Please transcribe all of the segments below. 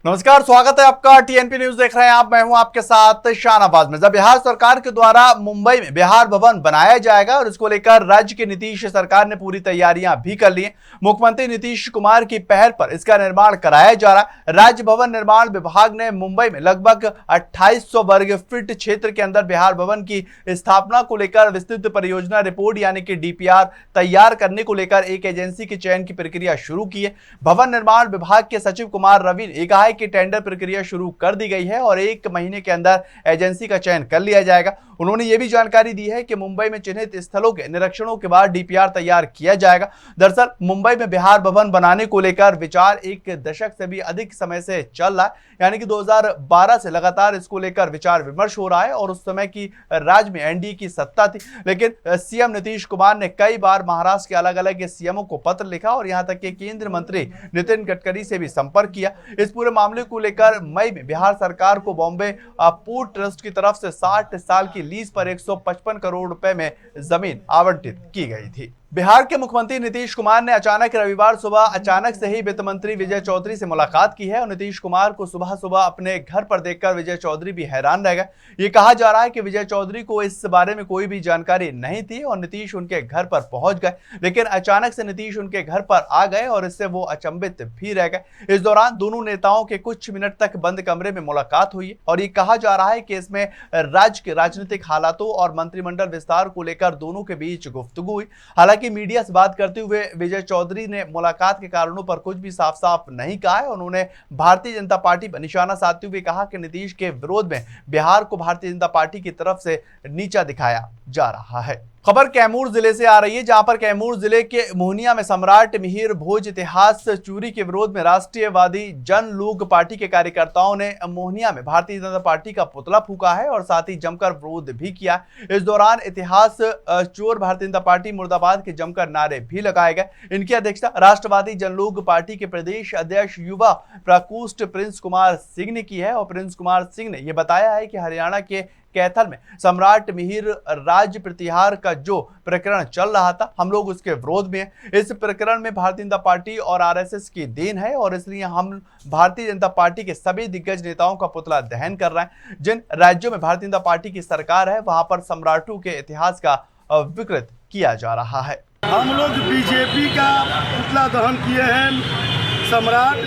नमस्कार, स्वागत है आपका। टीएनपी न्यूज देख रहे हैं आप। मैं हूं आपके साथ शाहनवाज मिर्जा। बिहार सरकार के द्वारा मुंबई में बिहार भवन बनाया जाएगा और इसको लेकर राज्य की नीतीश सरकार ने पूरी तैयारियां भी कर ली हैं। मुख्यमंत्री नीतीश कुमार की पहल पर इसका निर्माण कराया जा रहा है। राज्य भवन निर्माण विभाग ने मुंबई में लगभग 2800 वर्ग फीट क्षेत्र के अंदर बिहार भवन की स्थापना को लेकर विस्तृत परियोजना रिपोर्ट यानी कि डीपीआर तैयार करने को लेकर एक एजेंसी के चयन की प्रक्रिया शुरू की है। भवन निर्माण विभाग के सचिव कुमार रवि ने कहा कि टेंडर प्रक्रिया शुरू कर दी गई है और 1 महीने के अंदर एजेंसी का चयन कर लिया जाएगा। उन्होंने ये भी जानकारी दी है कि मुंबई में चिन्हित स्थलों के निरीक्षणों के बाद डीपीआर तैयार किया जाएगा। दरअसल मुंबई में बिहार भवन बनाने को लेकर विचार 1 दशक से भी अधिक समय से चल रहा है, यानी कि 2012 से लगातार इसको लेकर विचार विमर्श हो रहा है और उस समय की राज्य में एनडीए की सत्ता थी। लेकिन सीएम नीतीश कुमार ने कई बार महाराष्ट्र के अलग अलग सीएमओ को पत्र लिखा और यहां तक कि केंद्रीय मंत्री नितिन गडकरी से भी संपर्क किया। इस पूरे मामले को लेकर मई में बिहार सरकार को बॉम्बे पोर्ट ट्रस्ट की तरफ से 60 साल की लीज पर 155 करोड़ रुपए में जमीन आवंटित की गई थी। बिहार के मुख्यमंत्री नीतीश कुमार ने अचानक रविवार सुबह अचानक से ही वित्त मंत्री विजय चौधरी से मुलाकात की है और नीतीश कुमार को सुबह सुबह अपने घर पर देखकर विजय चौधरी भी हैरान रह गए। ये कहा जा रहा है कि विजय चौधरी को इस बारे में कोई भी जानकारी नहीं थी और नीतीश उनके घर पर पहुंच गए, लेकिन अचानक से नीतीश उनके घर पर आ गए और इससे वो अचंभित भी रह गए। इस दौरान दोनों नेताओं के कुछ मिनट तक बंद कमरे में मुलाकात हुई और ये कहा जा रहा है कि इसमें राज्य के राजनीतिक हालातों और मंत्रिमंडल विस्तार को लेकर दोनों के बीच गुफ्तगू हुई। हालांकि मीडिया से बात करते हुए विजय चौधरी ने मुलाकात के कारणों पर कुछ भी साफ साफ नहीं कहा है। उन्होंने भारतीय जनता पार्टी पर निशाना साधते हुए कहा कि नीतीश के विरोध में बिहार को भारतीय जनता पार्टी की तरफ से नीचा दिखाया जा रहा है। खबर कैमूर जिले से आ रही है, जहां पर कैमूर जिले के मोहनिया में सम्राट मिहिर भोज इतिहास चोरी के विरोध में राष्ट्रीयवादी जन लोक पार्टी के कार्यकर्ताओं ने मोहनिया में भारतीय जनता पार्टी का पुतला फूका है और साथ ही जमकर विरोध भी किया। इस दौरान इतिहास चोर भारतीय जनता पार्टी मुर्दाबाद के जमकर नारे भी लगाए गए। इनकी अध्यक्षता राष्ट्रवादी जन लोक पार्टी के प्रदेश अध्यक्ष युवा प्रकोष्ठ प्रिंस कुमार सिंह ने की है और प्रिंस कुमार सिंह ने यह बताया है कि हरियाणा के कैथल में सम्राट मिहिर राज्य प्रतिहार का जो प्रकरण चल रहा था, हम लोग उसके विरोध में हैं। इस प्रकरण में भारतीय जनता पार्टी और आरएसएस की देन है और इसलिए हम भारतीय जनता पार्टी के सभी दिग्गज नेताओं का पुतला दहन कर रहे हैं। जिन राज्यों में भारतीय जनता पार्टी की सरकार है वहां पर सम्राटों के इतिहास का विकृत किया जा रहा है। हम लोग बीजेपी का पुतला दहन किए हैं। सम्राट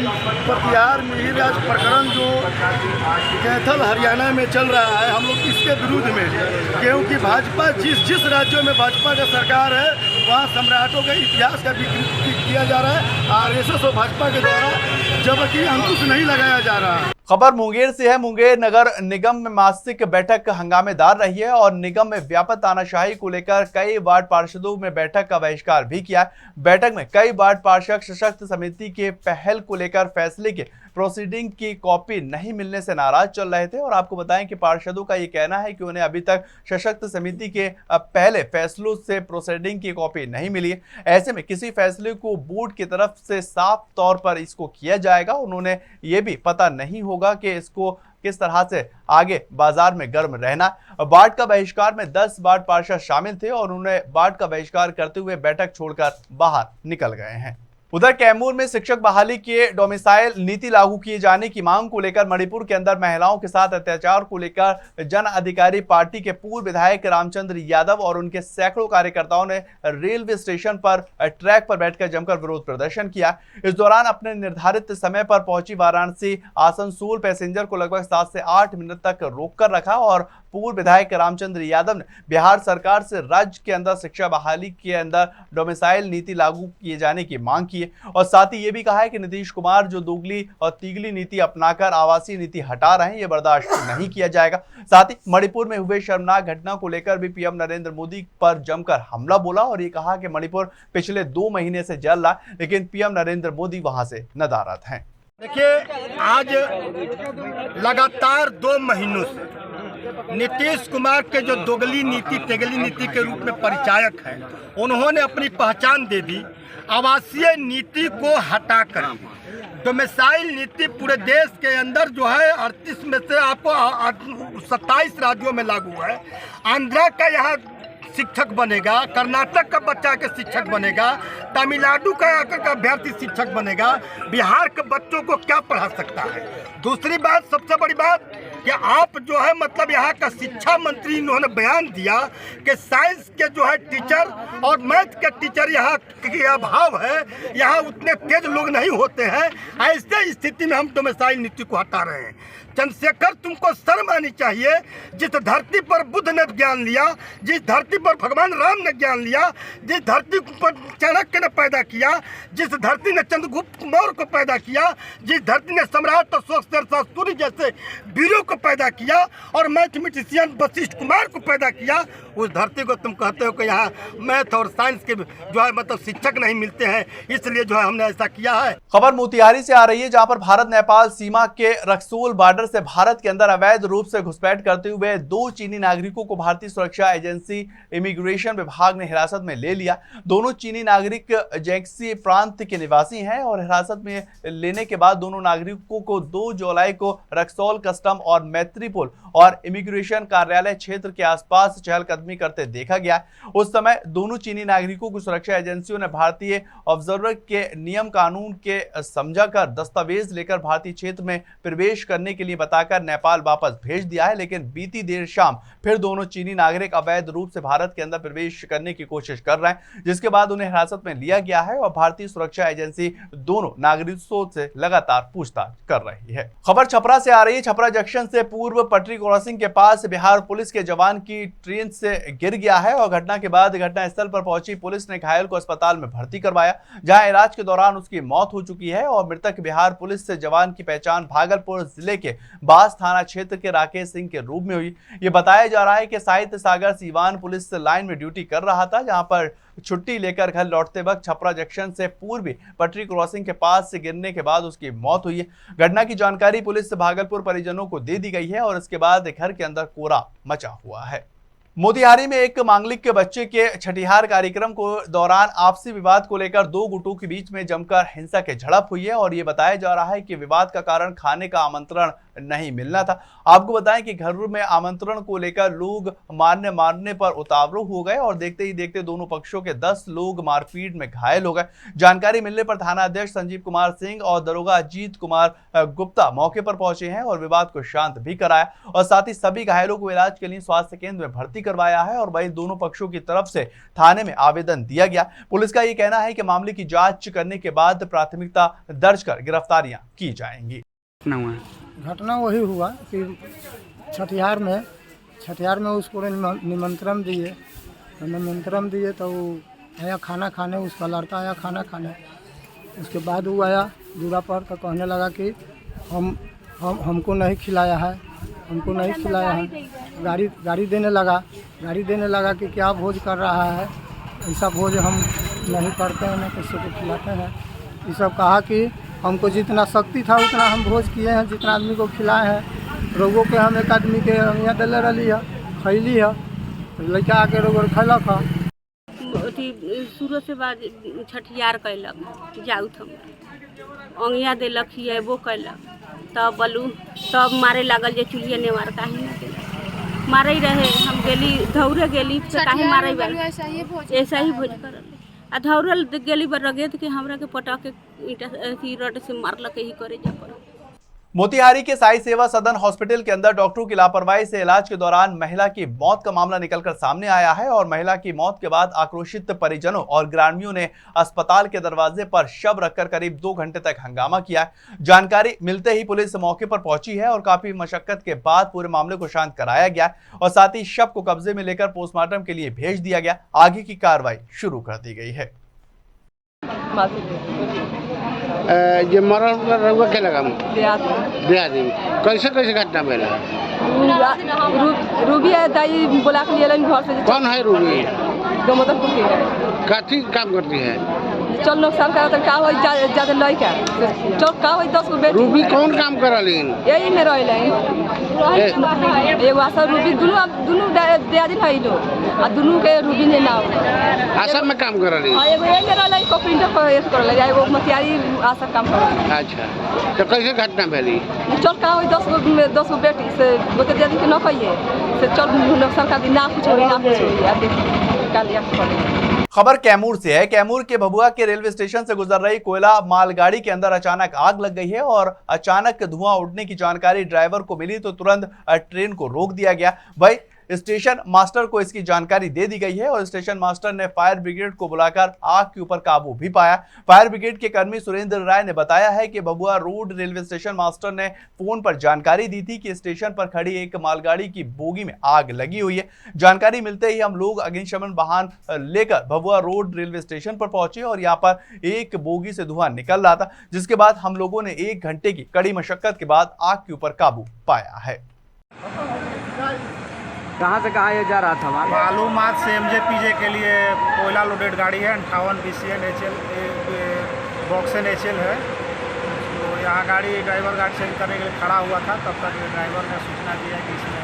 प्रतिहार मिहिर राज्य प्रकरण जो कैथल हरियाणा में चल रहा है, हम लोग इसके विरुद्ध में, क्योंकि भाजपा जिस राज्यों में भाजपा का सरकार है वहाँ सम्राटों के इतिहास का विकृत किया जा रहा है आरएसएस और भाजपा के द्वारा, जबकि अंकुश नहीं लगाया जा रहा है। खबर मुंगेर से है। मुंगेर नगर निगम में मासिक बैठक हंगामेदार रही है और निगम में व्यापक तानाशाही को लेकर कई वार्ड पार्षदों में बैठक का बहिष्कार भी किया। बैठक में कई वार्ड पार्षद सशक्त समिति के पहल को लेकर फैसले के प्रोसीडिंग की कॉपी नहीं मिलने से नाराज चल रहे थे और आपको बताएं कि पार्षदों का ये कहना है कि उन्हें अभी तक सशक्त समिति के पहले फैसलों से प्रोसीडिंग की कॉपी नहीं मिली है। ऐसे में किसी फैसले को बोर्ड की तरफ से साफ तौर पर इसको किया जाएगा। उन्होंने ये भी पता नहीं होगा कि इसको किस तरह से आगे बाजार में गर्म रहना। वार्ड का बहिष्कार में 10 वार्ड पार्षद शामिल थे और उन्होंने वार्ड का बहिष्कार करते हुए बैठक छोड़कर बाहर निकल गए हैं। उधर कैमूर में शिक्षक बहाली के डोमिसाइल नीति लागू किए जाने की मांग को लेकर मणिपुर के अंदर महिलाओं के साथ अत्याचार को लेकर जन अधिकारी पार्टी के पूर्व विधायक रामचंद्र यादव और उनके सैकड़ों कार्यकर्ताओं ने रेलवे स्टेशन पर ट्रैक पर बैठकर जमकर विरोध प्रदर्शन किया। इस दौरान अपने निर्धारित समय पर पहुंची वाराणसी आसनसोल पैसेंजर को लगभग 7 से 8 मिनट तक रोककर रखा और पूर्व विधायक रामचंद्र यादव ने बिहार सरकार से राज्य के अंदर शिक्षा बहाली के अंदर डोमिसाइल नीति लागू किए जाने की मांग की है और साथ ही ये भी कहा है कि नीतीश कुमार जो दोगली और तिगली नीति अपनाकर आवासीय नीति हटा रहे हैं, ये बर्दाश्त नहीं किया जाएगा। साथ ही मणिपुर में हुए शर्मनाक घटना को लेकर भी पीएम नरेंद्र मोदी पर जमकर हमला बोला और ये कहा कि मणिपुर पिछले 2 महीने से जल रहा है, लेकिन पीएम नरेंद्र मोदी वहां से नदारद हैं। देखिए, आज लगातार 2 महीनों से नीतीश कुमार के जो दोगली नीति तेगली नीति के रूप में परिचायक हैं, उन्होंने अपनी पहचान दे दी। आवासीय नीति को हटाकर डोमिसाइल नीति पूरे देश के अंदर जो है 38 में से आपको 27 राज्यों में लागू है। आंध्रा का यहाँ शिक्षक बनेगा, कर्नाटक का बच्चा के शिक्षक बनेगा, तमिलनाडु का आकर का अभ्यर्थी शिक्षक बनेगा, बिहार के बच्चों को क्या पढ़ा सकता है। दूसरी बात, सबसे बड़ी बात कि आप जो है मतलब यहाँ का शिक्षा मंत्री इन्होंने बयान दिया कि साइंस के जो है टीचर और मैथ के टीचर यहाँ के अभाव है, यहाँ उतने तेज लोग नहीं होते हैं। ऐसे स्थिति में हम डोमिसाइल नीति को हटा रहे हैं। चंद्रशेखर, तुमको शर्म आनी चाहिए। जिस धरती पर बुद्ध ने ज्ञान लिया, जिस धरती पर भगवान राम ने ज्ञान लिया, जिस धरती पर चाणक्य ने पैदा किया, जिस धरती ने चंद्रगुप्त मौर्य को पैदा किया, जिस धरती ने सम्राट अशोक शेरशाह सूरी जैसे वीरों को पैदा किया और मैथमेटिशियन वशिष्ठ कुमार को पैदा किया, उस धरती को तुम कहते हो कि यहाँ मैथ और साइंस के जो है मतलब शिक्षक नहीं मिलते हैं, इसलिए जो है हमने ऐसा किया है। खबर मोतिहारी से आ रही है, जहां पर भारत नेपाल सीमा के रक्सौल बॉर्डर से भारत के अंदर अवैध रूप से घुसपैठ करते हुए 2 चीनी नागरिकों को भारतीय सुरक्षा एजेंसी इमिग्रेशन विभाग ने हिरासत में ले लिया। दोनों चीनी नागरिक जैक्सी प्रांत के निवासी हैं और हिरासत में लेने के बाद दोनों नागरिकों को 2 जुलाई को रक्सौल कस्टम और मैत्रीपुल और इमिग्रेशन कार्यालय क्षेत्र के आसपास चहलकदमी करते देखा गया। उस समय दोनों चीनी नागरिकों को सुरक्षा एजेंसियों ने भारतीय ऑब्जर्वर के नियम कानून के समझाकर दस्तावेज लेकर भारतीय क्षेत्र में प्रवेश करने के लिए बताकर नेपाल वापस भेज दिया है। लेकिन बीती देर शाम फिर दोनों चीनी नागरिक अवैध रूप से भारत के अंदर प्रवेश करने की कोशिश कर रहे हैं, जिसके बाद उन्हें हिरासत में लिया गया है और भारतीय सुरक्षा एजेंसी दोनों नागरिकों से लगातार पूछताछ कर रही है। खबर छपरा से आ रही है। छपरा जंक्शन से पूर्व पटरी क्रॉसिंग के पास बिहार पुलिस के जवान की ट्रेन से गिर गया है और घटना के बाद घटनास्थल पर पहुंची पुलिस ने घायल को अस्पताल में भर्ती करवाया, जहां इलाज के दौरान उसकी मौत हो चुकी है और मृतक बिहार पुलिस से जवान की पहचान भागलपुर जिले के बास थाना क्षेत्र के राकेश सिंह के रूप में हुई। ये बताया जा रहा है कि साहित्य सागर सीवान पुलिस लाइन में ड्यूटी कर रहा था, जहां पर छुट्टी लेकर घर लौटते वक्त छपरा जंक्शन से पूर्वी पटरी क्रॉसिंग के पास से गिरने के बाद उसकी मौत हुई है। घटना की जानकारी पुलिस भागलपुर परिजनों को दे दी गई है और इसके बाद घर के अंदर कोहरा मचा हुआ है। मोतिहारी में एक मांगलिक के बच्चे के छठिहार कार्यक्रम को दौरान आपसी विवाद को लेकर 2 गुटों के बीच में जमकर हिंसा की झड़प हुई है और ये बताया जा रहा है कि विवाद का कारण खाने का आमंत्रण नहीं मिलना था। आपको बताएं कि घर में आमंत्रण को लेकर लोग मारने पर उतावरू हो गए और देखते ही देखते दोनों पक्षों के 10 लोग मारपीट में घायल हो गए। जानकारी मिलने पर थाना अध्यक्ष संजीव कुमार सिंह और दरोगा अजीत कुमार गुप्ता मौके पर पहुंचे हैं और विवाद को शांत भी कराया और साथ ही सभी घायलों को इलाज के लिए स्वास्थ्य केंद्र में भर्ती करवाया है और वही दोनों पक्षों की तरफ से थाने में आवेदन दिया गया। पुलिस का ये कहना है कि मामले की जांच करने के बाद प्राथमिकता दर्ज कर गिरफ्तारियां की जाएंगी। घटना वही हुआ कि छठिहार में उसको निमंत्रण दिए तो आया खाना खाने, उसका लड़का आया खाना खाने। उसके बाद वो आया दूरा पर तो कहने लगा कि हमको नहीं खिलाया है। गाड़ी देने लगा कि क्या भोज कर रहा है, ऐसा भोज हम नहीं करते हैं, न किसी को खिलाते हैं। ये सब कहा कि हमको जितना शक्ति था उतना हम भोज किए हैं, जितना आदमी को खिलाए हैं। रोगों के हम एक आदमी के यहाँ दिले रही है, खैली है, लड़का आके रोग खैलक है। शुरू से बाद छठियार कैलक जाउत हम अंगिया दिलक खिएबो कैलक, तब बलू तब मारे लागल जे चुलिए ने मार काहे ना देलक, मारे रहे। हम गेली धौरे गेली तो काहे मारे ऐसा ही भोज करल आ धौरल गेली बर रगेत के हमरा के पटक के ईटा रड से मारलक ही करे जा पर। मोतिहारी के साई सेवा सदन हॉस्पिटल के अंदर डॉक्टरों की लापरवाही से इलाज के दौरान महिला की मौत का मामला निकलकर सामने आया है और महिला की मौत के बाद आक्रोशित परिजनों और ग्रामीणों ने अस्पताल के दरवाजे पर शव रखकर करीब 2 घंटे तक हंगामा किया है। जानकारी मिलते ही पुलिस मौके पर पहुंची है और काफी मशक्कत के बाद पूरे मामले को शांत कराया गया और साथ ही शव को कब्जे में लेकर पोस्टमार्टम के लिए भेज दिया गया। आगे की कार्रवाई शुरू कर दी गई है। ये मरण रहुआ के लगा दियादी कैसे घटना भेल रूबी है दाई बोला के लिए घर से। कौन है रूबी? दोमोदरपुर के। काठी काम करती है? चल नुकसान करा तो का हो ज्यादा लइका तो का हो 10 गो बेटी। रूबी कौन काम करलिन? यही में रहले एगो आशा रूबी दुनु दियादी भाई लो आ दुनु के रूबी ने नाम आशा में काम करलिन। हां एगो यही में रहले कॉपरेटिव पर एस करले एगो मतियारी आशा काम करले। अच्छा तो कैसे घटना भेली? चल का हो 10 गो बेटी से गोते दियादी के न कहिए से चल सरकार ना कुछ हो ना कुछ हो या देख काल या कर। खबर कैमूर से है। कैमूर के भभुआ के रेलवे स्टेशन से गुजर रही कोयला मालगाड़ी के अंदर अचानक आग लग गई है और अचानक धुआं उठने की जानकारी ड्राइवर को मिली तो तुरंत ट्रेन को रोक दिया गया। भाई स्टेशन मास्टर को इसकी जानकारी दे दी गई है और स्टेशन मास्टर ने फायर ब्रिगेड को बुलाकर आग के ऊपर काबू भी पाया। फायर ब्रिगेड के कर्मी सुरेंद्र राय ने बताया है कि Bhabua road railway station master ने फोन पर जानकारी दी थी कि स्टेशन पर खड़ी एक मालगाड़ी की बोगी में आग लगी हुई है। जानकारी मिलते ही हम लोग अग्निशमन वाहन लेकर भभुआ रोड रेलवे स्टेशन पर पहुंचे और यहाँ पर एक बोगी से धुआं निकल रहा था, जिसके बाद हम लोगों ने 1 घंटे की कड़ी मशक्कत के बाद आग के ऊपर काबू पाया है। कहाँ से कहाँ ये जा रहा था माल? मालूमात से MJPJ के लिए कोयला लोडेड गाड़ी है 58 BCN HL बॉक्सन HL है। तो यहाँ ड्राइवर गाड़ी चेंज करने के लिए खड़ा हुआ था, तब तक ड्राइवर ने सूचना दिया कि इसमें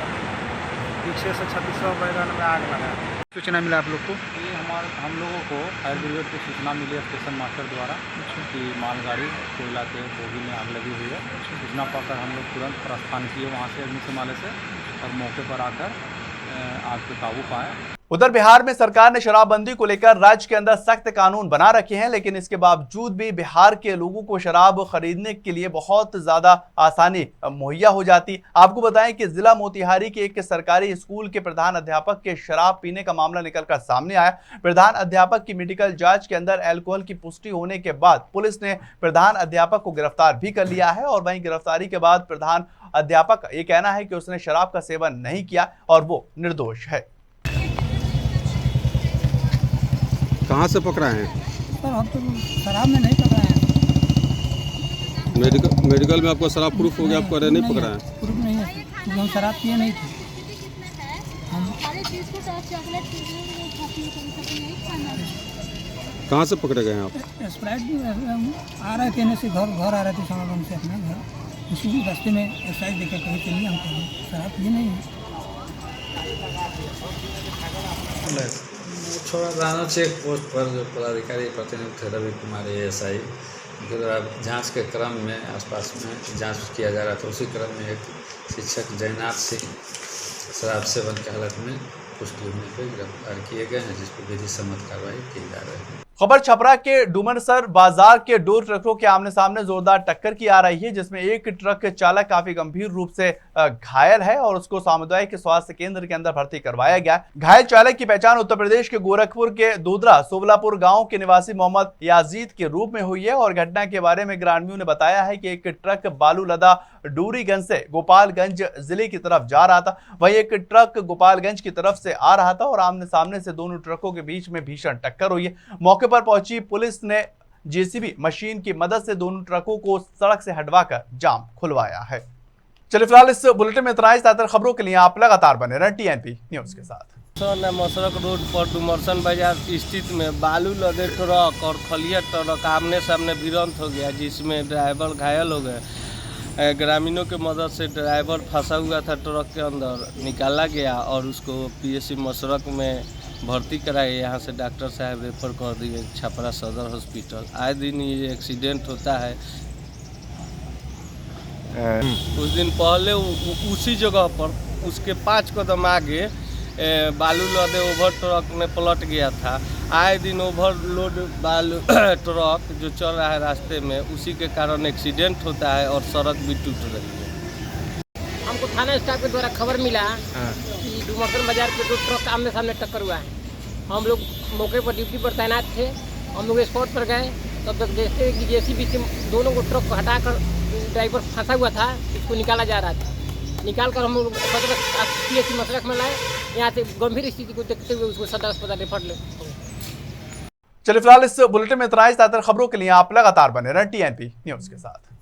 पीछे से 3600 बैगन में आग लगा। सूचना मिला आप लोग को? हम लोगों को फायर ब्रिगेड को सूचना मिली स्टेशन मास्टर द्वारा कि मालगाड़ी कोयला के बोगी में आग लगी हुई है। सूचना पाकर हम लोग तुरंत प्रस्थान किए वहाँ से अग्निशमन से और मौके पर आकर आग पे काबू पाया। उधर बिहार में सरकार ने शराबबंदी को लेकर राज्य के अंदर सख्त कानून बना रखे हैं, लेकिन इसके बावजूद भी बिहार के लोगों को शराब खरीदने के लिए बहुत ज्यादा आसानी मुहैया हो जाती। आपको बताएं कि जिला मोतिहारी के एक सरकारी स्कूल के प्रधान अध्यापक के शराब पीने का मामला निकलकर सामने आया। प्रधान अध्यापक की मेडिकल जांच के अंदर अल्कोहल की पुष्टि होने के बाद पुलिस ने प्रधान अध्यापक को गिरफ्तार भी कर लिया है और वहीं गिरफ्तारी के बाद प्रधान अध्यापक का ये कहना है कि उसने शराब का सेवन नहीं किया और वो निर्दोष है। कहाँ से पकड़ा है? सर हम तो शराब में नहीं पकड़ा है। मेडिकल में आपको शराब प्रूफ हो गया, आपको नहीं पकड़ा है? प्रूफ नहीं है क्योंकि हम शराब पिए नहीं थे। कहाँ से पकड़े गए हैं आप? स्प्राइट आ रहे थे से घर आ रहे थे समागम से अपना घर, उसी रास्ते में एक्साइज देखे कहीं चलिए हम कहीं शराब पिए नहीं है। छोड़ा चेक पोस्ट पर जो पदाधिकारी प्रतिनियुक्त थे रवि कुमार ASI के द्वारा जांच के क्रम में आसपास में जांच किया जा रहा था। उसी क्रम में एक शिक्षक जयनाथ सिंह शराब सेवन की हालत में पुष्टि होने पर गिरफ्तार किए गए हैं, जिस पर विधि सम्मत कार्रवाई की जा रही है। खबर छपरा के डुमरसर बाजार के 2 ट्रकों के आमने सामने जोरदार टक्कर की आ रही है, जिसमें एक ट्रक चालक काफी गंभीर रूप से घायल है और उसको सामुदायिक स्वास्थ्य केंद्र के अंदर भर्ती करवाया गया। घायल चालक की पहचान उत्तर प्रदेश के गोरखपुर के दूधरा सोवलापुर गांव के निवासी मोहम्मद याजीद के रूप में हुई है और घटना के बारे में ग्रामीणों ने बताया है कि एक ट्रक बालू लदा डूरीगंज से गोपालगंज जिले की तरफ जा रहा था, वहीं एक ट्रक गोपालगंज की तरफ से आ रहा था और आमने सामने से दोनों ट्रकों के बीच में भीषण टक्कर हुई है। मौके पर पहुंची पुलिस ने JCB मशीन की मदद से दोनों ट्रकों को सड़क से हटवाकर जाम खुलवाया है। चलिए फिलहाल इस बुलेटिन में इतना ही। ज्यादातर खबरों के लिए आप लगातार बने रहें TNP न्यूज के साथ। मसरक रोड पर डुमरसन बाजार स्थित में बालू लदे ट्रक और खलिया ट्रक आमने सामने भिड़ंत हो गया, जिसमें ड्राइवर घायल हो गए। ग्रामीणों की मदद से ड्राइवर फंसा हुआ था ट्रक के अंदर, निकाला गया और उसको PSC मसरक में भर्ती कराए। यहाँ से डॉक्टर साहब रेफर कर दिए छपरा सदर हॉस्पिटल। आए दिन ये एक्सीडेंट होता है। कुछ दिन पहले उसी जगह पर उसके 5 कदम आगे बालू लदे ओवर ट्रक में पलट गया था। आए दिन ओवरलोड बालू ट्रक जो चल रहा है रास्ते में, उसी के कारण एक्सीडेंट होता है और सड़क भी टूट रही है। हमको थाना स्टाफ के द्वारा खबर मिला कि डुमरसन बाजार पे 2 ट्रक आमने सामने टक्कर हुआ है। हम लोग मौके पर ड्यूटी पर तैनात थे। हम लोग स्पॉट पर गए, तब तक देखते कि JCB से दोनों को ट्रक को हटाकर ड्राइवर फंसा हुआ था, इसको निकाला जा रहा था। निकाल कर हम लोग PSC मसरक में लाए। यहाँ से गंभीर स्थिति को देखते हुए उसको सदर अस्पताल रेफर ले। चलिए फिलहाल इस बुलेटिन में इतना ही। ज्यादातर खबरों के लिए आप लगातार बने रहें TNP न्यूज के साथ।